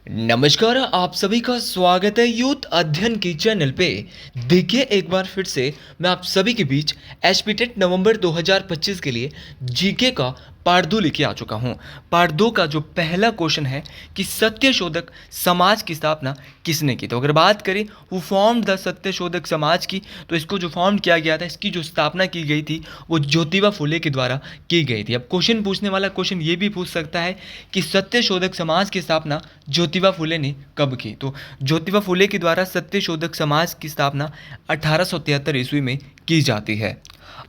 नमस्कार, आप सभी का स्वागत है यूथ अध्ययन की चैनल पे। देखिए एक बार फिर से मैं आप सभी के बीच एसपीटेट नवंबर 2025 के लिए जीके का पार्ट 2 लेके आ चुका हूँ। पार्ट 2 का जो पहला क्वेश्चन है कि सत्यशोधक समाज की स्थापना किसने की। तो अगर बात करें वो फॉर्म द सत्यशोधक समाज की, तो इसको जो फॉर्म किया गया था, इसकी जो स्थापना की गई थी वो ज्योतिबा फुले के द्वारा की गई थी। अब क्वेश्चन पूछने वाला क्वेश्चन ये भी पूछ सकता है कि सत्यशोधक समाज की स्थापना ज्योतिबा फुले ने कब की। तो ज्योतिबा फुले के द्वारा सत्यशोधक समाज की स्थापना 1873 ईस्वी में की जाती है।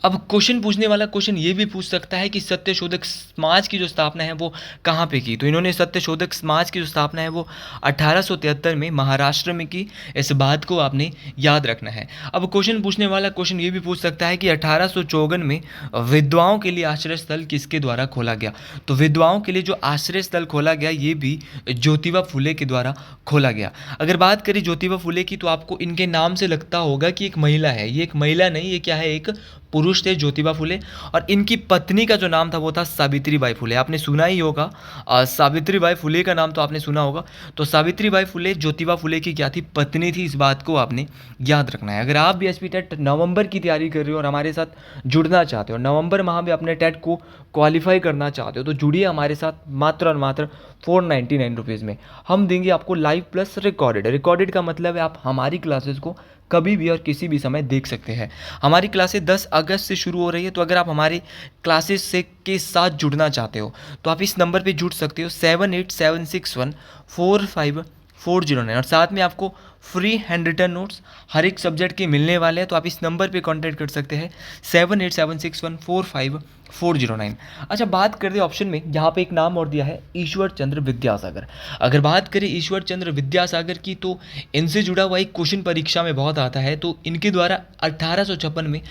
अब क्वेश्चन पूछने वाला क्वेश्चन ये भी पूछ सकता है कि सत्यशोधक समाज की जो स्थापना है वो कहाँ पे की। तो इन्होंने सत्यशोधक समाज की जो स्थापना है वो 1873 में महाराष्ट्र में की। इस बात को आपने याद रखना है। अब क्वेश्चन पूछने वाला क्वेश्चन ये भी पूछ सकता है कि 1854 में विधवाओं के लिए आश्रय स्थल किसके द्वारा खोला गया। तो विधवाओं के लिए जो आश्रय स्थल खोला गया ये भी ज्योतिबा फुले के द्वारा खोला गया। अगर बात करें ज्योतिबा फुले की, तो आपको इनके नाम से लगता होगा कि एक महिला है। ये एक महिला नहीं, ये क्या है, एक पुरुष थे ज्योतिबा फुले। और इनकी पत्नी का जो नाम था वो था सावित्रीबाई फुले। आपने सुना ही होगा, सावित्रीबाई फुले का नाम तो आपने सुना होगा। तो सावित्रीबाई फुले ज्योतिबा फुले की क्या थी, पत्नी थी। इस बात को आपने याद रखना है। अगर आप भी एसपी टेट नवंबर की तैयारी कर रहे हो और हमारे साथ जुड़ना चाहते हो, नवंबर माह में अपने टेट को क्वालिफाई करना चाहते हो, तो जुड़िए हमारे साथ मात्र और मात्र 499 रुपीज़ में। हम देंगे आपको लाइव प्लस रिकॉर्डेड। रिकॉर्डेड का मतलब है आप हमारी क्लासेस को कभी भी और किसी भी समय देख सकते हैं। हमारी क्लासेस 10 अगस्त से शुरू हो रही है। तो अगर आप हमारी क्लासेस से के साथ जुड़ना चाहते हो तो आप इस नंबर पे जुड़ सकते हो 7876145409। और साथ में आपको फ्री हैंड रिटन नोट्स हर एक सब्जेक्ट के मिलने वाले हैं। तो आप इस नंबर पे कांटेक्ट कर सकते हैं 7876145409। अच्छा, बात करते हैं ऑप्शन में, यहाँ पे एक नाम और दिया है ईश्वर चंद्र विद्यासागर। अगर बात करें ईश्वर चंद्र विद्यासागर की, तो इनसे जुड़ा हुआ एक क्वेश्चन परीक्षा में बहुत आता है। तो इनके द्वारा 1856 में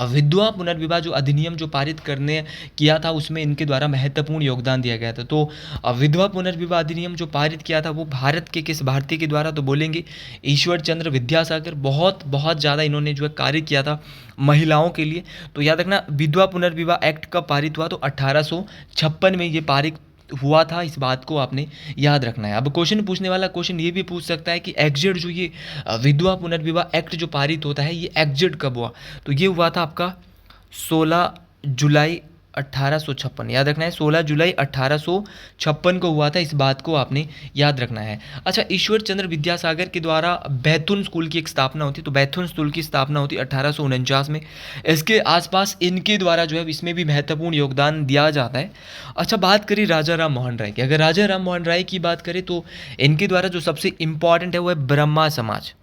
विधवा पुनर्विवाह जो अधिनियम जो पारित करने किया था, उसमें इनके द्वारा महत्वपूर्ण योगदान दिया गया था। तो विधवा पुनर्विवाह अधिनियम जो पारित किया था वो भारत के किस भारतीय के द्वारा, तो बोलेंगे ईश्वर चंद्र विद्यासागर। बहुत बहुत ज़्यादा इन्होंने जो है कार्य किया था महिलाओं के लिए। तो याद रखना, विधवा पुनर्विवाह एक्ट कब पारित हुआ, तो 1856 में ये पारित हुआ था। इस बात को आपने याद रखना है। अब क्वेश्चन पूछने वाला क्वेश्चन ये भी पूछ सकता है कि एग्जिट जो ये विधवा पुनर्विवाह एक्ट जो पारित होता है, ये एग्जिट कब हुआ। तो ये हुआ था आपका 16 जुलाई 1856। याद रखना है, 16 जुलाई 1856 को हुआ था। इस बात को आपने याद रखना है। अच्छा, ईश्वर चंद्र विद्यासागर के द्वारा बैथुन स्कूल की एक स्थापना होती है। तो बैथुन स्कूल की स्थापना होती है 1849 में। इसके आसपास इनके द्वारा जो है इसमें भी महत्वपूर्ण योगदान दिया जाता है। अच्छा, बात करें राजा राम मोहन राय की। अगर राजा राम मोहन राय की बात करें तो इनके द्वारा जो सबसे इम्पॉर्टेंट है वो है ब्रह्मा समाज।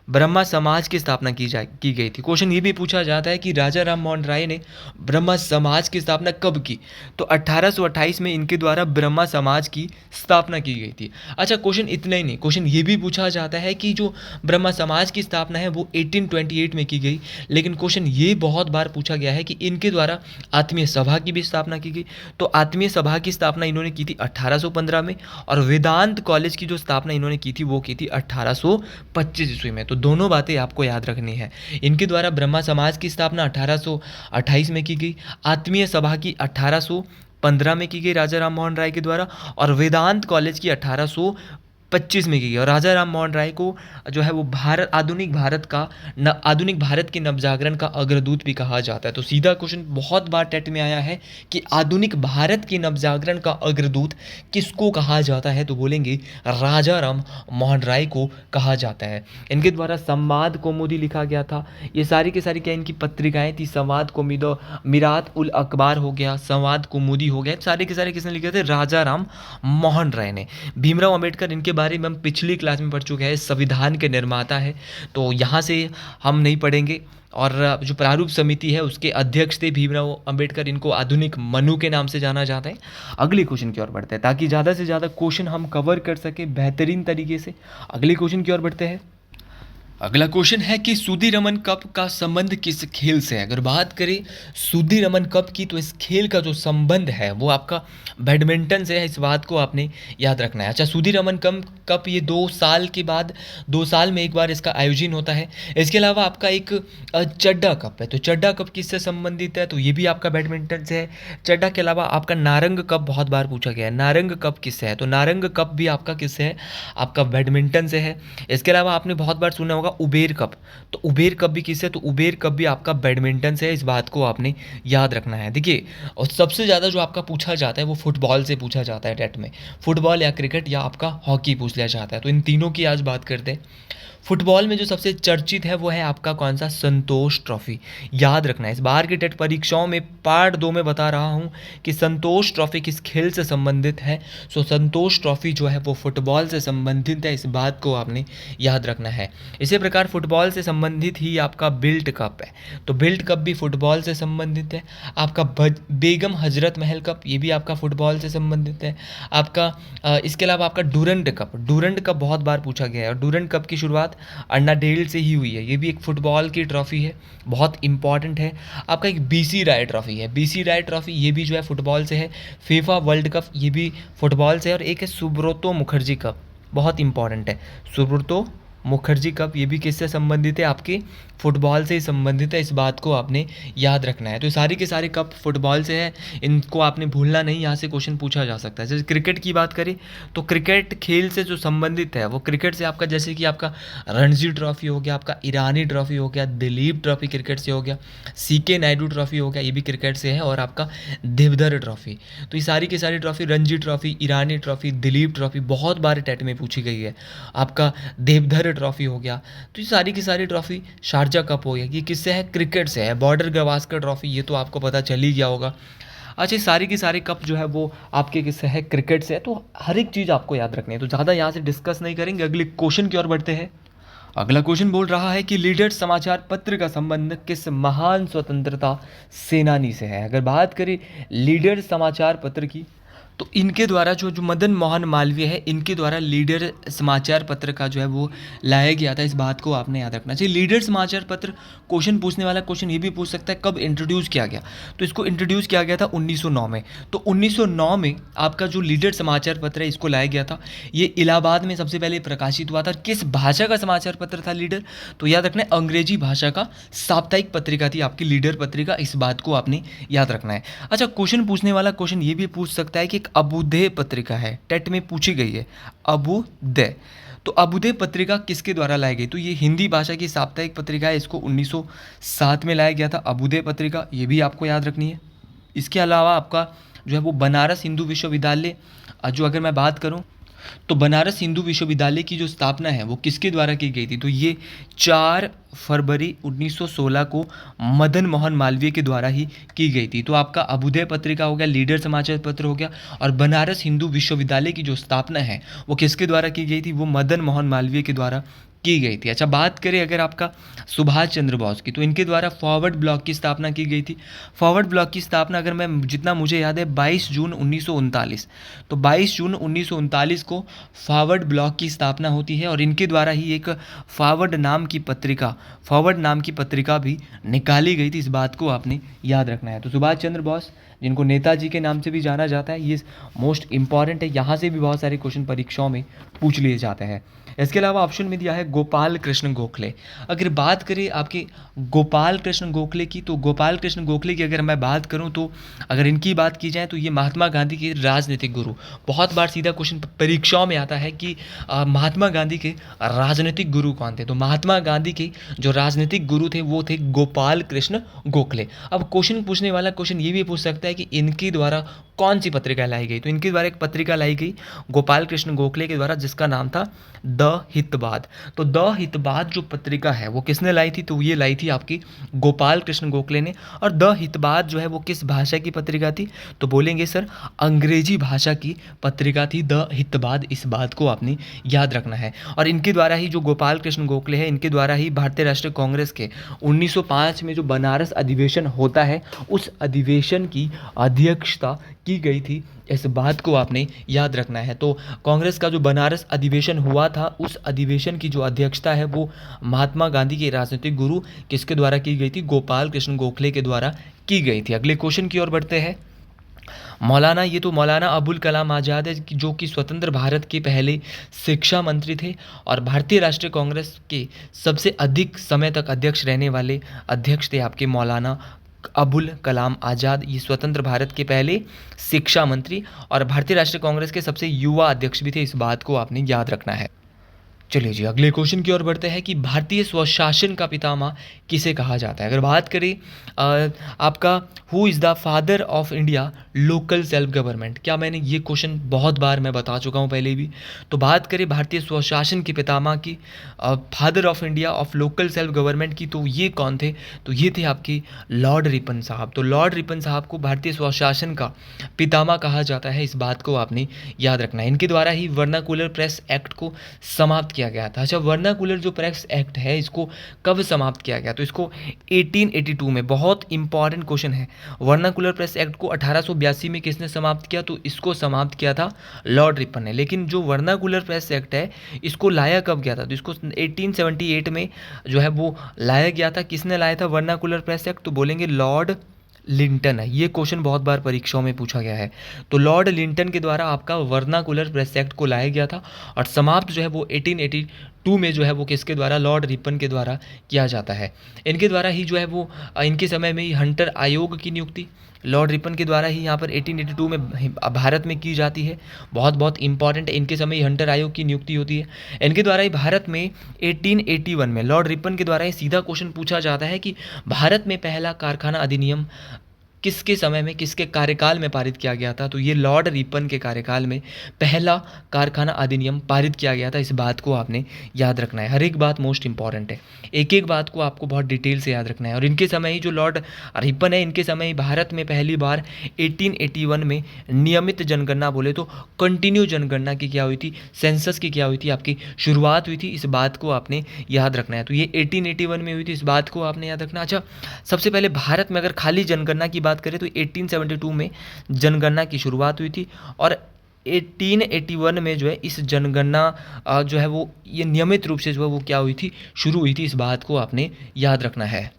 ब्रह्मा समाज की स्थापना की गई थी। क्वेश्चन ये भी पूछा जाता है कि राजा राम मोहन राय ने ब्रह्मा समाज की स्थापना कब की। तो 1828 में इनके द्वारा ब्रह्मा समाज की स्थापना की गई थी। अच्छा, क्वेश्चन इतना ही नहीं, क्वेश्चन ये भी पूछा जाता है कि जो ब्रह्मा समाज की स्थापना है वो 1828 में की गई। लेकिन क्वेश्चन ये बहुत बार पूछा गया है कि इनके द्वारा आत्मीय सभा की भी स्थापना की गई। तो आत्मीय सभा की स्थापना इन्होंने की थी 1815 में। और वेदांत कॉलेज की जो स्थापना इन्होंने की थी वो की थी 1825 ईस्वी में। तो दोनों बातें आपको याद रखनी है। इनके द्वारा ब्रह्मा समाज की स्थापना 1828 में की गई, आत्मीय सभा की 1815 में की गई राजा राम मोहन राय के द्वारा, और वेदांत कॉलेज की 1825 में की गई। और राजा राम मोहन राय को जो है वो आधुनिक भारत के नवजागरण का अग्रदूत भी कहा जाता है। तो सीधा क्वेश्चन बहुत बार टेट में आया है कि आधुनिक भारत के नवजागरण का अग्रदूत किसको कहा जाता है। तो बोलेंगे राजा राम मोहन राय को कहा जाता है। इनके द्वारा संवाद कौमुदी लिखा गया था। ये सारी की सारी क्या इनकी पत्रिकाएं थी, संवाद कौमुदी, मिरात उल अखबार हो गया, संवाद कौमुदी हो गया, सारे के सारे किसने लिखे थे, राजा राम मोहन राय ने। भीमराव अंबेडकर, इनके बारे में हम पिछली क्लास में पढ़ चुके हैं, संविधान के निर्माता है। तो यहाँ से हम नहीं पढ़ेंगे। और जो प्रारूप समिति है उसके अध्यक्ष थे भीमराव अंबेडकर। इनको आधुनिक मनु के नाम से जाना जाता है। अगले क्वेश्चन की ओर बढ़ते हैं ताकि ज़्यादा से ज़्यादा क्वेश्चन हम कवर कर सके बेहतरीन तरीके से। अगले क्वेश्चन की ओर बढ़ते हैं। अगला क्वेश्चन है कि सुदीरमन कप का संबंध किस खेल से है? अगर बात करें सुदीरमन कप की, तो इस खेल का जो संबंध है वो आपका बैडमिंटन से है, इस बात को आपने याद रखना है। अच्छा, सुदीरमन कप ये 2 साल के बाद 2 साल में एक बार इसका आयोजन होता है। इसके अलावा आपका एक चड्डा कप है, तो चड्डा कप किससे संबंधित है? तो ये भी आपका बैडमिंटन से है। चड्डा के अलावा आपका नारंग कप बहुत बार पूछा गया है, नारंग कप किससे है? तो नारंग कप भी आपका किससे है? आपका बैडमिंटन से है। इसके अलावा आपने बहुत बार सुना होगा उबेर कप, तो उबेर कप भी किससे? तो उबेर कप भी आपका बैडमिंटन से है, इस बात को आपने याद रखना है। देखिए, और सबसे ज़्यादा जो आपका पूछा जाता है वो फुटबॉल से पूछा जाता है टेट में, फुटबॉल या क्रिकेट या आपका हॉकी पूछ लिया जाता है। तो इन तीनों की आज बात करते हैं। फुटबॉल में जो सबसे चर्चित है वो है आपका कौन सा? संतोष ट्रॉफी। याद रखना है, इस बार की टेट परीक्षाओं में पार्ट 2 में बता रहा हूँ कि संतोष ट्रॉफी किस खेल से संबंधित है। सो संतोष ट्रॉफी जो है वो फुटबॉल से संबंधित है, इस बात को आपने याद रखना है। इसी प्रकार फुटबॉल से संबंधित ही आपका बिल्ट कप है, तो बिल्ट कप भी फुटबॉल से संबंधित है। आपका बेगम हजरत महल कप, ये भी आपका फुटबॉल से संबंधित है। आपका इसके अलावा आपका डूरंड कप, डूरंड कप बहुत बार पूछा गया है और डूरंड कप की शुरुआत अन्नाडेल से ही हुई है। ये भी एक फुटबॉल की ट्रॉफी है, बहुत इंपॉर्टेंट है। आपका एक बीसी राय ट्रॉफी है, बीसी राय ट्रॉफी ये भी जो है फुटबॉल से है। फीफा वर्ल्ड कप ये भी फुटबॉल से है। और एक है सुब्रतो मुखर्जी कप, बहुत इंपॉर्टेंट है। सुब्रतो मुखर्जी कप ये भी किससे संबंधित है? आपके फुटबॉल से ही संबंधित है, इस बात को आपने याद रखना है। तो सारी के सारे कप फुटबॉल से है, इनको आपने भूलना नहीं, यहाँ से क्वेश्चन पूछा जा सकता है। जैसे क्रिकेट की बात करें तो क्रिकेट खेल से जो संबंधित है वो क्रिकेट से आपका, जैसे कि आपका रणजी ट्रॉफी हो गया, आपका ईरानी ट्रॉफी हो गया, दिलीप ट्रॉफी क्रिकेट से हो गया, सीके नायडू ट्रॉफी हो गया, ये भी क्रिकेट से है। और आपका देवधर ट्रॉफी, तो ये सारी की सारी ट्रॉफी, रणजी ट्रॉफी, ईरानी ट्रॉफी, दिलीप ट्रॉफी बहुत बार टेट में पूछी गई है। आपका देवधर ट्रॉफी हो गया, तो ये सारी की सारी ट्रॉफी, शारजा कप हो गया, ये किससे है? क्रिकेट से है। बॉर्डर गवास्कर ट्रॉफी ये तो आपको पता चल ही गया होगा। अच्छा, सारी की सारी कप जो है वो आपके किससे है? क्रिकेट से है। तो हर एक चीज़ आपको याद रखनी है, तो ज़्यादा यहाँ से डिस्कस नहीं करेंगे, अगले क्वेश्चन की ओर बढ़ते हैं। अगला क्वेश्चन बोल रहा है कि लीडर समाचार पत्र का संबंध किस महान स्वतंत्रता सेनानी से है? अगर बात करें लीडर समाचार पत्र की, तो इनके द्वारा जो मदन मोहन मालवीय है, इनके द्वारा लीडर समाचार पत्र का जो है वो लाया गया था, इस बात को आपने याद रखना चाहिए। लीडर समाचार पत्र क्वेश्चन पूछने वाला क्वेश्चन ये भी पूछ सकता है कब इंट्रोड्यूस किया गया, तो इसको इंट्रोड्यूस किया गया था 1909 में। तो 1909 में आपका जो लीडर समाचार पत्र है इसको लाया गया था। ये इलाहाबाद में सबसे पहले प्रकाशित हुआ था। किस भाषा का समाचार पत्र था लीडर? तो याद रखना है, अंग्रेजी भाषा का साप्ताहिक पत्रिका थी आपकी लीडर पत्रिका, इस बात को आपने याद रखना है। अच्छा, क्वेश्चन पूछने वाला क्वेश्चन ये भी पूछ सकता है कि अबुदय पत्रिका है, टेट में पूछी गई है अबुदय, तो अबुदय पत्रिका किसके द्वारा लाई गई? तो ये हिंदी भाषा की साप्ताहिक पत्रिका है, इसको 1907 में लाया गया था अबुदय पत्रिका, ये भी आपको याद रखनी है। इसके अलावा आपका जो है वो बनारस हिंदू विश्वविद्यालय, जो अगर मैं बात करूं तो बनारस हिंदू विश्वविद्यालय की जो स्थापना है वो किसके द्वारा की गई थी? तो ये 4 फरवरी 1916 को मदन मोहन मालवीय के द्वारा ही की गई थी। तो आपका अबुदय पत्रिका हो गया, लीडर समाचार पत्र हो गया, और बनारस हिंदू विश्वविद्यालय की जो स्थापना है वो किसके द्वारा की गई थी? वो मदन मोहन मालवीय के द्वारा की गई थी। अच्छा, बात करें अगर आपका सुभाष चंद्र बोस की, तो इनके द्वारा फॉरवर्ड ब्लॉक की स्थापना की गई थी। फॉरवर्ड ब्लॉक की स्थापना, अगर मैं जितना मुझे याद है, 22 जून 1939, तो 22 जून 1939 को फॉरवर्ड ब्लॉक की स्थापना होती है। और इनके द्वारा ही एक फॉरवर्ड नाम की पत्रिका भी निकाली गई थी, इस बात को आपने याद रखना है। तो सुभाष चंद्र बोस, जिनको नेताजी के नाम से भी जाना जाता है, ये मोस्ट इंपॉर्टेंट है, यहाँ से भी बहुत सारे क्वेश्चन परीक्षाओं में पूछ लिए जाते हैं। इसके अलावा ऑप्शन में दिया है गोपाल कृष्ण गोखले। अगर बात करें आपके गोपाल कृष्ण गोखले की, तो गोपाल कृष्ण गोखले की अगर मैं बात करूं, तो अगर इनकी बात की जाए तो ये महात्मा गांधी के राजनीतिक गुरु, बहुत बार सीधा क्वेश्चन परीक्षाओं में आता है कि महात्मा गांधी के राजनीतिक गुरु कौन थे? तो महात्मा गांधी के जो राजनीतिक गुरु थे वो थे गोपाल कृष्ण गोखले। अब क्वेश्चन पूछने वाला क्वेश्चन ये भी पूछ सकता है कि इनके द्वारा कौन सी पत्रिका लाई गई? तो इनके द्वारा एक पत्रिका लाई गई गोपाल कृष्ण गोखले के द्वारा, जिसका नाम था द हितवाद। तो द हितवाद जो पत्रिका है वो किसने लाई थी? तो ये लाई थी आपकी गोपाल कृष्ण गोखले ने। और द हितवाद जो है वो किस भाषा की पत्रिका थी? तो बोलेंगे सर अंग्रेजी भाषा की पत्रिका थी द हितवाद, इस बात को आपने याद रखना है। और इनके द्वारा ही जो गोपाल कृष्ण गोखले है, इनके द्वारा ही भारतीय राष्ट्रीय कांग्रेस के 1905 में जो बनारस अधिवेशन होता है, उस अधिवेशन की अध्यक्षता की गई थी इस बात को आपने याद रखना है। तो कांग्रेस का जो बनारस अधिवेशन हुआ था, उस अधिवेशन की जो अध्यक्षता है वो महात्मा गांधी के राजनीतिक गुरु किसके द्वारा की गई थी? गोपाल कृष्ण गोखले के द्वारा की गई थी। अगले क्वेश्चन की ओर बढ़ते हैं। मौलाना, ये तो मौलाना अबुल कलाम आज़ाद है जो कि स्वतंत्र भारत के पहले शिक्षा मंत्री थे और भारतीय राष्ट्रीय कांग्रेस के सबसे अधिक समय तक अध्यक्ष रहने वाले अध्यक्ष थे आपके मौलाना अबुल कलाम आज़ाद। ये स्वतंत्र भारत के पहले शिक्षा मंत्री और भारतीय राष्ट्रीय कांग्रेस के सबसे युवा अध्यक्ष भी थे। इस बात को आपने याद रखना है। चलिए जी, अगले क्वेश्चन की ओर बढ़ते हैं कि भारतीय स्वशासन का पितामह किसे कहा जाता है? अगर बात करें आपका who is the father of India local self government, क्या मैंने ये क्वेश्चन बहुत बार मैं बता चुका हूँ पहले भी। तो बात करें भारतीय स्वशासन के पितामह की, father of India of local self government की, तो ये कौन थे? तो ये थे आपके लॉर्ड रिपन साहब। तो लॉर्ड रिपन साहब को भारतीय स्वशासन का पितामह कहा जाता है। इस बात को आपने याद रखना है। इनके द्वारा ही वर्नाकुलर प्रेस एक्ट को समाप्त किया गया था। अच्छा, वर्नाकुलर जो प्रेस एक्ट है इसको कब समाप्त किया गया? तो इसको 1882 में, बहुत इंपॉर्टेंट क्वेश्चन है। वर्नाकुलर प्रेस एक्ट को 1882 में किसने समाप्त किया? तो इसको समाप्त किया था लॉर्ड रिपन ने। लेकिन जो वर्नाकुलर प्रेस एक्ट है इसको लाया कब गया था? तो इसको 1878 में जो है वो लाया गया था। किसने लाया था वर्नाकुलर प्रेस एक्ट? तो बोलेंगे लॉर्ड लिंटन है। ये क्वेश्चन बहुत बार परीक्षाओं में पूछा गया है। तो लॉर्ड लिंटन के द्वारा आपका वर्नाकुलर प्रेस एक्ट को लाया गया था और समाप्त जो है वो 1882 में जो है वो किसके द्वारा? लॉर्ड रिपन के द्वारा किया जाता है। इनके द्वारा ही जो है वो इनके समय में ही हंटर आयोग की नियुक्ति लॉर्ड रिपन के द्वारा ही यहाँ पर 1882 में भारत में की जाती है। बहुत बहुत इंपॉर्टेंट है। इनके समय ही हंटर आयोग की नियुक्ति होती है। इनके द्वारा ही भारत में 1881 में लॉर्ड रिपन के द्वारा ही सीधा क्वेश्चन पूछा जाता है कि भारत में पहला कारखाना अधिनियम किसके समय में, किसके कार्यकाल में पारित किया गया था? तो ये लॉर्ड रिपन के कार्यकाल में पहला कारखाना अधिनियम पारित किया गया था। इस बात को आपने याद रखना है। हर एक बात मोस्ट इंपॉर्टेंट है, एक एक बात को आपको बहुत डिटेल से याद रखना है। और इनके समय ही जो लॉर्ड रिपन है, इनके समय ही भारत में पहली बार 1881 में नियमित जनगणना, बोले तो कंटिन्यू जनगणना की क्या हुई थी? सेंसस की क्या हुई थी? आपकी शुरुआत हुई थी। इस बात को आपने याद रखना है। तो ये 1881 में हुई थी, इस बात को आपने याद रखना। अच्छा, सबसे पहले भारत में अगर खाली जनगणना की बात करें तो 1872 में जनगणना की शुरुआत हुई थी और 1881 में जो है इस जनगणना जो है वो ये नियमित रूप से जो है वो क्या हुई थी? शुरू हुई थी। इस बात को आपने याद रखना है।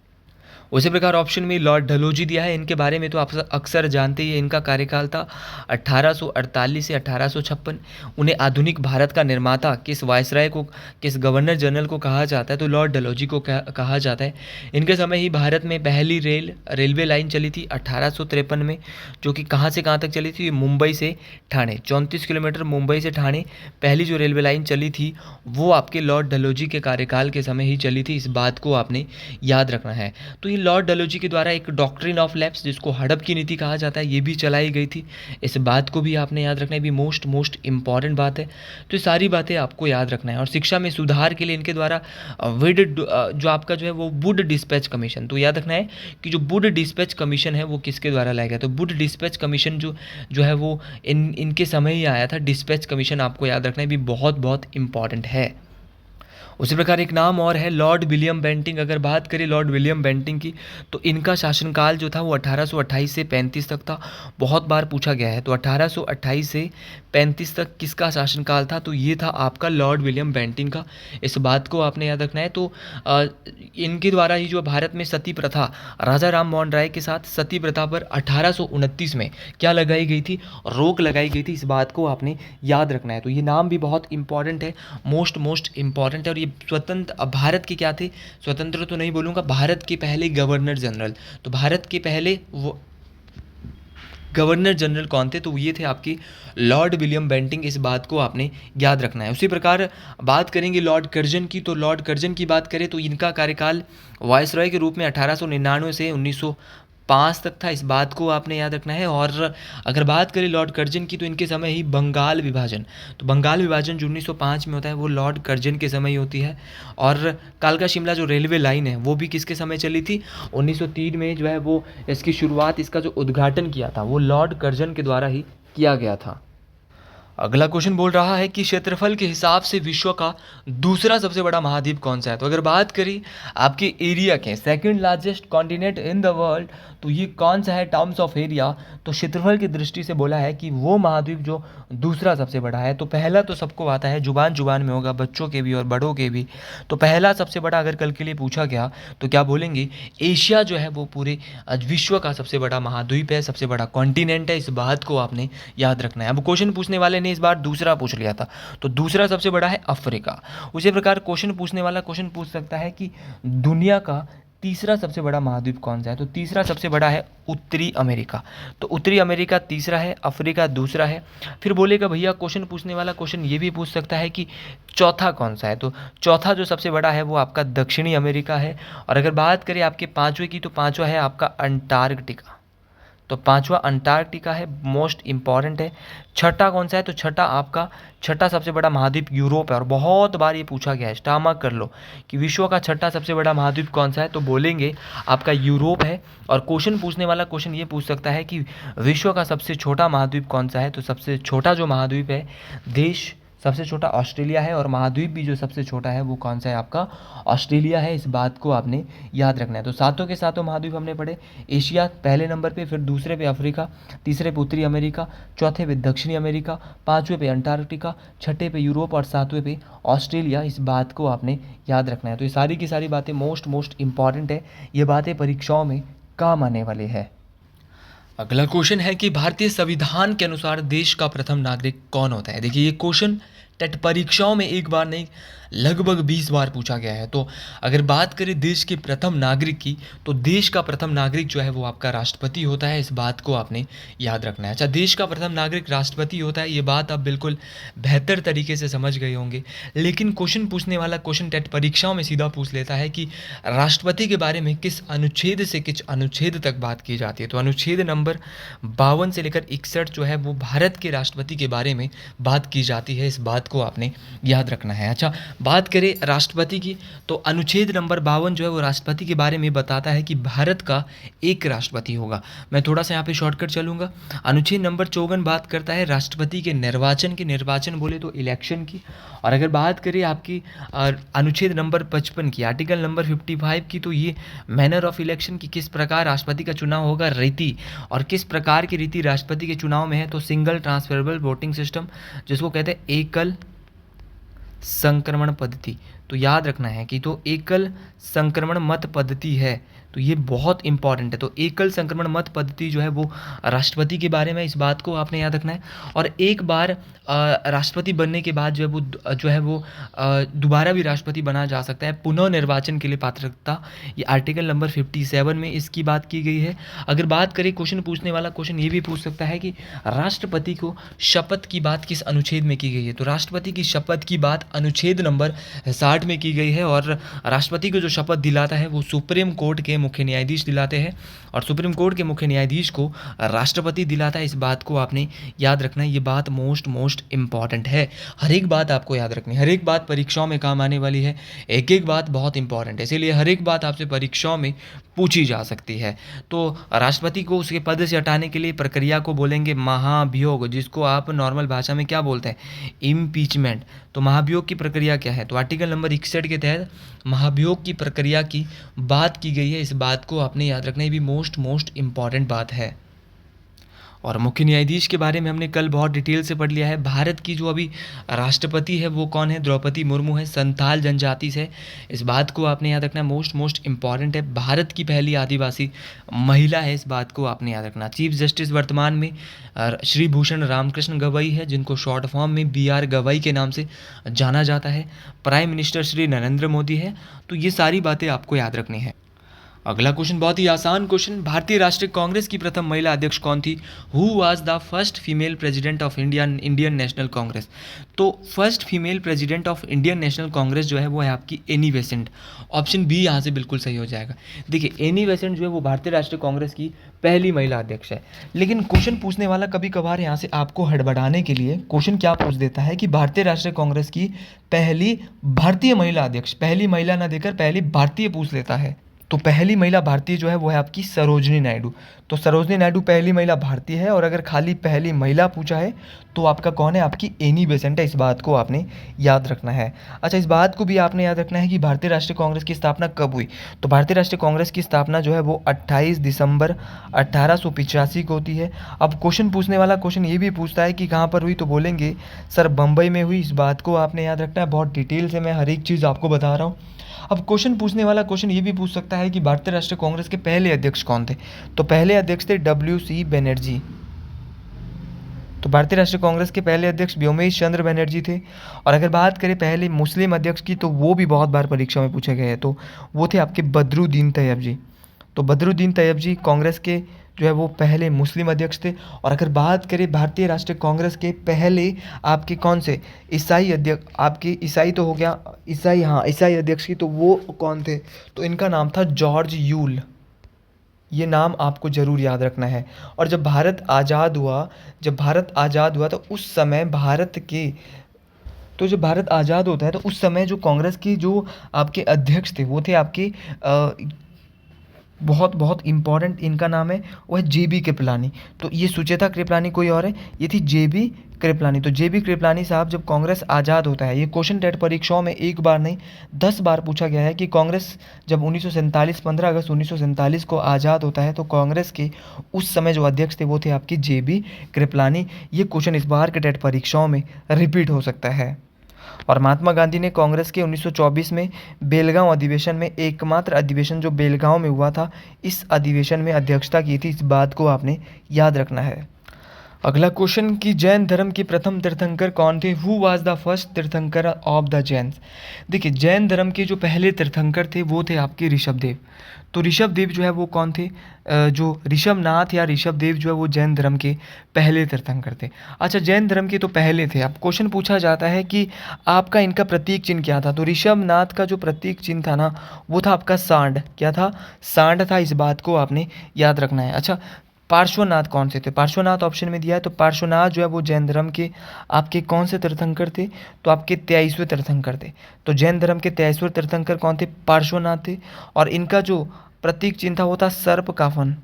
उसी प्रकार ऑप्शन में लॉर्ड डलहौजी दिया है। इनके बारे में तो आप अक्सर जानते ही हैं। इनका कार्यकाल था 1848 से 1856। उन्हें आधुनिक भारत का निर्माता किस वायसराय को, किस गवर्नर जनरल को कहा जाता है? तो लॉर्ड डलहौजी को कहा जाता है। इनके समय ही भारत में पहली रेलवे लाइन चली थी 1853 में, जो कि कहाँ से कहाँ तक चली थी? मुंबई से ठाणे, 34 किलोमीटर मुंबई से ठाणे पहली जो रेलवे लाइन चली थी वो आपके लॉर्ड डलहौजी के कार्यकाल के समय ही चली थी। इस बात को आपने याद रखना है। तो ये लॉर्ड डलहौजी के द्वारा एक डॉक्ट्रिन ऑफ लैप्स, जिसको हड़प की नीति कहा जाता है, ये भी चलाई गई थी। इस बात को भी आपने याद रखना है, भी मोस्ट इंपॉर्टेंट बात है। तो ये सारी बातें आपको याद रखना है। और शिक्षा में सुधार के लिए इनके द्वारा जो आपका जो है वो वुड डिस्पैच कमीशन, तो याद रखना है कि जो वुड डिस्पैच कमीशन है वो किसके द्वारा लाया गया? तो वुड डिस्पैच कमीशन जो है वो इनके समय ही आया था। डिस्पैच कमीशन आपको याद रखना है, भी बहुत बहुत इंपॉर्टेंट है। उसी प्रकार एक नाम और है लॉर्ड विलियम बेंटिंक। अगर बात करें लॉर्ड विलियम बेंटिंक की, तो इनका शासनकाल जो था वो 1828 से 35 तक था। बहुत बार पूछा गया है। तो 1828 से 35 तक किसका शासनकाल था? तो ये था आपका लॉर्ड विलियम बेंटिंक का। इस बात को आपने याद रखना है। तो इनके द्वारा ही जो भारत में सती प्रथा, राजा राम मोहन राय के साथ सती प्रथा पर 1829 में क्या लगाई गई थी? रोक लगाई गई थी। इस बात को आपने याद रखना है। तो ये नाम भी बहुत इंपॉर्टेंट है, मोस्ट इंपॉर्टेंट है। और ये स्वतंत्र, अब भारत के क्या थे? स्वतंत्र तो नहीं बोलूँगा, भारत के पहले गवर्नर जनरल। तो भारत के पहले वो गवर्नर जनरल कौन थे? तो ये थे आपके लॉर्ड विलियम बेंटिंक। इस बात को आपने याद रखना है। उसी प्रकार बात करेंगे लॉर्ड कर्जन की। तो लॉर्ड कर्जन की बात करें तो इनका कार्यकाल वायसरॉय के रूप में 1899 से 1905 तक था। इस बात को आपने याद रखना है। और अगर बात करें लॉर्ड कर्जन की, तो इनके समय ही बंगाल विभाजन, तो बंगाल विभाजन जो 1905 में होता है वो लॉर्ड कर्जन के समय ही होती है। और कालका शिमला जो रेलवे लाइन है वो भी किसके समय चली थी? 1903 में जो है वो इसकी शुरुआत, इसका जो उद्घाटन किया था वो लॉर्ड कर्जन के द्वारा ही किया गया था। अगला क्वेश्चन बोल रहा है कि क्षेत्रफल के हिसाब से विश्व का दूसरा सबसे बड़ा महाद्वीप कौन सा है। तो अगर बात करें आपके एरिया के, second largest continent in the world, तो ये कौन सा है टर्म्स ऑफ एरिया, तो क्षेत्रफल की दृष्टि से बोला है कि वो महाद्वीप जो दूसरा सबसे बड़ा है। तो पहला तो सबको आता है, जुबान जुबान में होगा, बच्चों के भी और बड़ों के भी। तो पहला सबसे बड़ा अगर कल के लिए पूछा गया तो क्या बोलेंगे, एशिया जो है वो पूरे विश्व का सबसे बड़ा महाद्वीप है, सबसे बड़ा कॉन्टिनेंट है। इस बात को आपने याद रखना है। अब क्वेश्चन पूछने वाले ने इस बार दूसरा पूछ लिया था, तो दूसरा सबसे बड़ा है अफ्रीका। उसी प्रकार क्वेश्चन पूछने वाला क्वेश्चन पूछ सकता है कि दुनिया का तीसरा सबसे बड़ा महाद्वीप कौन सा है। तो तीसरा सबसे बड़ा है उत्तरी अमेरिका। तो उत्तरी अमेरिका तीसरा है, अफ्रीका दूसरा है। फिर बोलेगा भैया क्वेश्चन पूछने वाला क्वेश्चन ये भी पूछ सकता है कि चौथा कौन सा है। तो चौथा जो सबसे बड़ा है वो आपका दक्षिणी अमेरिका है। और अगर बात करें आपके पांचवें की, तो पांचवा है आपका अंटार्कटिका। तो पांचवा अंटार्कटिका है, मोस्ट इंपॉर्टेंट है। छठा कौन सा है, तो छठा सबसे बड़ा महाद्वीप यूरोप है। और बहुत बार ये पूछा गया है, स्टामक कर लो कि विश्व का छठा सबसे बड़ा महाद्वीप कौन सा है, तो बोलेंगे आपका यूरोप है। और क्वेश्चन पूछने वाला क्वेश्चन ये पूछ सकता है कि विश्व का सबसे छोटा महाद्वीप कौन सा है। तो सबसे छोटा जो महाद्वीप है, देश सबसे छोटा ऑस्ट्रेलिया है। और महाद्वीप भी जो सबसे छोटा है वो कौन सा है, आपका ऑस्ट्रेलिया है। इस बात को आपने याद रखना है। तो सातों के सातों महाद्वीप हमने पढ़े। एशिया पहले नंबर पे, फिर दूसरे पे अफ्रीका, तीसरे पे उत्तरी अमेरिका, चौथे पे दक्षिणी अमेरिका, पांचवें पे अंटार्कटिका, छठे पे यूरोप और सातवें पे ऑस्ट्रेलिया। इस बात को आपने याद रखना है। तो ये सारी की सारी बातें मोस्ट इंपॉर्टेंट है। ये बातें परीक्षाओं में काम आने वाली है। अगला क्वेश्चन है कि भारतीय संविधान के अनुसार देश का प्रथम नागरिक कौन होता है। देखिए ये क्वेश्चन टेट परीक्षाओं में एक बार नहीं लगभग 20 बार पूछा गया है। तो अगर बात करें देश के प्रथम नागरिक की, तो देश का प्रथम नागरिक जो है वो आपका राष्ट्रपति होता है। इस बात को आपने याद रखना है। अच्छा, देश का प्रथम नागरिक राष्ट्रपति होता है, ये बात आप बिल्कुल बेहतर तरीके से समझ गए होंगे। लेकिन क्वेश्चन पूछने वाला क्वेश्चन टेट परीक्षाओं में सीधा पूछ लेता है कि राष्ट्रपति के बारे में किस अनुच्छेद से किस अनुच्छेद तक बात की जाती है। तो अनुच्छेद नंबर 52 से लेकर 61 जो है वो भारत के राष्ट्रपति के बारे में बात की जाती है। इस बात को आपने याद रखना है। अच्छा, बात करें राष्ट्रपति की, तो अनुच्छेद नंबर 52 जो है वो राष्ट्रपति के बारे में बताता है कि भारत का एक राष्ट्रपति होगा। मैं थोड़ा सा यहाँ पे शॉर्टकट चलूँगा। अनुच्छेद नंबर 54 बात करता है राष्ट्रपति के निर्वाचन की, निर्वाचन बोले तो इलेक्शन की। और अगर बात करें आपकी अनुच्छेद नंबर 55 की, आर्टिकल नंबर 55 की, तो ये मैनर ऑफ इलेक्शन की, किस प्रकार राष्ट्रपति का चुनाव होगा, रीति, और किस प्रकार की रीति राष्ट्रपति के चुनाव में है। तो सिंगल ट्रांसफरेबल वोटिंग सिस्टम, जिसको कहते हैं एकल संक्रमण पद्धति। तो याद रखना है कि तो एकल संक्रमण मत पद्धति है, तो ये बहुत इंपॉर्टेंट है। तो एकल संक्रमण मत पद्धति जो है वो राष्ट्रपति के बारे में, इस बात को आपने याद रखना है। और एक बार राष्ट्रपति बनने के बाद जो है वो दोबारा भी राष्ट्रपति बना जा सकता है। पुनः निर्वाचन के लिए पात्रता, ये आर्टिकल नंबर 57 में इसकी बात की गई है। अगर बात करें, क्वेश्चन पूछने वाला क्वेश्चन ये भी पूछ सकता है कि राष्ट्रपति को शपथ की बात किस अनुच्छेद में की गई है। तो राष्ट्रपति की शपथ की बात अनुच्छेद नंबर 60 में की गई है। और राष्ट्रपति को जो शपथ दिलाता है वो सुप्रीम कोर्ट के मुख्य न्यायाधीश दिलाते हैं, और सुप्रीम कोर्ट के मुख्य न्यायाधीश को राष्ट्रपति दिलाता है। इस बात को आपने याद रखना है। ये बात मोस्ट इंपॉर्टेंट है। हर एक बात आपको याद रखनी है, हर एक बात परीक्षाओं में काम आने वाली है। एक एक बात बहुत इंपॉर्टेंट है, इसीलिए हर एक बात आपसे परीक्षाओं में पूछी जा सकती है। तो राष्ट्रपति को उसके पद से हटाने के लिए प्रक्रिया को बोलेंगे महाभियोग, जिसको आप नॉर्मल भाषा में क्या बोलते हैं, इम्पीचमेंट। तो महाभियोग की प्रक्रिया क्या है, तो आर्टिकल नंबर 61 के तहत महाभियोग की प्रक्रिया की बात की गई है। इस बात को आपने याद रखना, ये भी मोस्ट इंपॉर्टेंट बात है। और मुख्य न्यायाधीश के बारे में हमने कल बहुत डिटेल से पढ़ लिया है। भारत की जो अभी राष्ट्रपति है वो कौन है, द्रौपदी मुर्मू है, संथाल जनजाति से। इस बात को आपने याद रखना, मोस्ट इंपॉर्टेंट है। भारत की पहली आदिवासी महिला है, इस बात को आपने याद रखना। चीफ जस्टिस वर्तमान में श्री भूषण रामकृष्ण गवई है, जिनको शॉर्ट फॉर्म में BR गवई के नाम से जाना जाता है। प्राइम मिनिस्टर श्री नरेंद्र मोदी है। तो ये सारी बातें आपको याद रखनी है। अगला क्वेश्चन बहुत ही आसान क्वेश्चन, भारतीय राष्ट्रीय कांग्रेस की प्रथम महिला अध्यक्ष कौन थी। Who was the first female president of Indian National Congress. तो first female president of Indian National Congress जो है वो है आपकी एनी बेसेंट। ऑप्शन बी यहाँ से बिल्कुल सही हो जाएगा। देखिए एनी बेसेंट जो है वो भारतीय राष्ट्रीय कांग्रेस की पहली महिला अध्यक्ष है। लेकिन क्वेश्चन पूछने वाला कभी कभार यहाँ से आपको हड़बड़ाने के लिए क्वेश्चन क्या पूछ देता है कि भारतीय राष्ट्रीय कांग्रेस की पहली भारतीय महिला अध्यक्ष, पहली महिला ना देकर पहली भारतीय पूछ लेता है। तो पहली महिला भारतीय जो है वो है आपकी सरोजनी नायडू। तो सरोजनी नायडू पहली महिला भारतीय है। और अगर खाली पहली महिला पूछा है तो आपका कौन है, आपकी एनी बेसेंट है। इस बात को आपने याद रखना है। अच्छा, इस बात को भी आपने याद रखना है कि भारतीय राष्ट्रीय कांग्रेस की स्थापना कब हुई। तो भारतीय राष्ट्रीय कांग्रेस की स्थापना जो है वो 28 दिसंबर 1885 को होती है। अब क्वेश्चन पूछने वाला क्वेश्चन ये भी पूछता है कि कहाँ पर हुई, तो बोलेंगे सर बम्बई में हुई। इस बात को आपने याद रखना है। बहुत डिटेल से मैं हर एक चीज़ आपको बता रहा हूँ। अब क्वेश्चन पूछने वाला क्वेश्चन ये भी पूछ सकता है कि भारतीय राष्ट्रीय कांग्रेस के पहले अध्यक्ष कौन थे। तो पहले अध्यक्ष थे WC बनर्जी। तो भारतीय राष्ट्रीय कांग्रेस के पहले अध्यक्ष व्योमेश चंद्र बनर्जी थे। और अगर बात करें पहले मुस्लिम अध्यक्ष की, तो वो भी बहुत बार परीक्षा में पूछे गए हैं। तो वो थे आपके बदरुद्दीन तैयब जी। तो बदरुद्दीन तैयब जी कांग्रेस के जो है वो पहले मुस्लिम अध्यक्ष थे। और अगर बात करें भारतीय राष्ट्रीय कांग्रेस के पहले आपके कौन से ईसाई अध्यक्ष, आपके ईसाई तो हो गया ईसाई, हाँ ईसाई अध्यक्ष की, तो वो कौन थे, तो इनका नाम था जॉर्ज यूल। ये नाम आपको ज़रूर याद रखना है। और जब भारत आज़ाद हुआ, तो उस समय भारत के, तो जब भारत आज़ाद होता है तो उस समय जो कांग्रेस की जो आपके अध्यक्ष थे वो थे आपके बहुत बहुत इंपॉर्टेंट, इनका नाम है वो है JB कृपलानी। तो ये सुचेता कृपलानी कोई और है, ये थी JB कृपलानी। तो JB कृपलानी साहब, जब कांग्रेस आज़ाद होता है, ये क्वेश्चन टेट परीक्षाओं में एक बार नहीं 10 बार पूछा गया है कि कांग्रेस जब 1947 15 अगस्त 1947 को आज़ाद होता है तो कांग्रेस के उस समय जो अध्यक्ष थे वो थे आपके JB कृपलानी। ये क्वेश्चन इस बार के टेट परीक्षाओं में रिपीट हो सकता है। और महात्मा गांधी ने कांग्रेस के 1924 में बेलगांव अधिवेशन में, एकमात्र अधिवेशन जो बेलगांव में हुआ था, इस अधिवेशन में अध्यक्षता की थी। इस बात को आपने याद रखना है। अगला क्वेश्चन कि जैन धर्म के प्रथम तीर्थंकर कौन थे। हु वाज द फर्स्ट तीर्थंकर ऑफ द जैन्स। देखिए, जैन धर्म के जो पहले तीर्थंकर थे वो थे आपके ऋषभदेव। तो ऋषभदेव जो है वो कौन थे, जो ऋषभनाथ या ऋषभदेव जो है वो जैन धर्म के पहले तीर्थंकर थे। अच्छा, जैन धर्म के तो पहले थे। अब क्वेश्चन पूछा जाता है कि आपका इनका प्रतीक चिन्ह क्या था। तो ऋषभनाथ का जो प्रतीक चिन्ह था ना वो था आपका सांड। क्या था, सांड था। इस बात को आपने याद रखना है। अच्छा, पार्श्वनाथ कौन से थे। पार्श्वनाथ ऑप्शन में दिया है, तो पार्श्वनाथ जो है वो जैन धर्म के आपके कौन से तीर्थंकर थे, तो आपके 23वें तीर्थंकर थे। तो जैन धर्म के 23वें तीर्थंकर कौन थे, पार्श्वनाथ थे। और इनका जो प्रतीक चिन्ह था वो था सर्प का फन।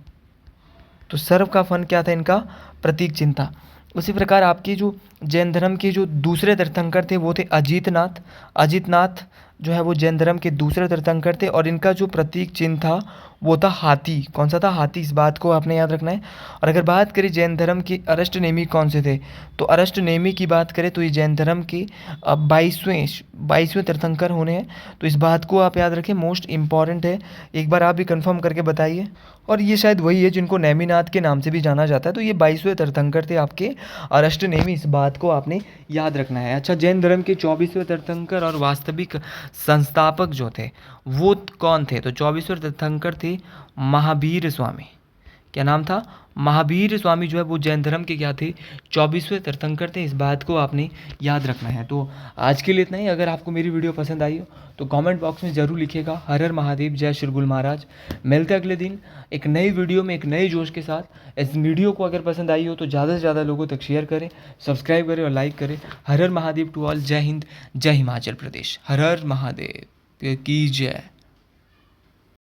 तो सर्प का फन क्या था, इनका प्रतीक चिन्ह था। उसी प्रकार आपकी जो जैन धर्म के जो दूसरे तीर्थंकर थे वो थे अजीतनाथ। अजीतनाथ जो है वो जैन धर्म के दूसरे तीर्थंकर थे। और इनका जो प्रतीक चिन्ह था वो था हाथी। कौन सा था, हाथी। इस बात को आपने याद रखना है। और अगर बात करें जैन धर्म की अरष्ट नेमी कौन से थे, तो अरष्ट नेमी की बात करें तो ये जैन धर्म के 22वें तीर्थंकर होने हैं। तो इस बात को आप याद रखें, मोस्ट इंपॉर्टेंट है। एक बार आप भी कंफर्म करके बताइए। और ये शायद वही है जिनको नेमिनाथ के नाम से भी जाना जाता है। तो ये 22वें तीर्थंकर थे आपके अरष्ट नेमी। इस बात को आपने याद रखना है। अच्छा, जैन धर्म के 24वें तीर्थंकर और वास्तविक संस्थापक जो थे वो कौन थे, तो 24वें तीर्थंकर थे महावीर स्वामी। क्या नाम था, महावीर स्वामी जो है वो जैन धर्म के क्या थे, 24वें तीर्थंकर थे। इस बात को आपने याद रखना है। तो आज के लिए इतना ही। अगर आपको मेरी वीडियो पसंद आई हो तो कमेंट बॉक्स में ज़रूर लिखिएगा। हर हर महादेव, जय श्री गुरु महाराज। मिलते हैं अगले दिन एक नई वीडियो में, एक नए जोश के साथ। इस वीडियो को अगर पसंद आई हो तो ज़्यादा से ज़्यादा लोगों तक शेयर करें, सब्सक्राइब करें और लाइक करें। हर हर महादेव टू ऑल। जय हिंद, जय हिमाचल प्रदेश। हर हर महादेव की जय।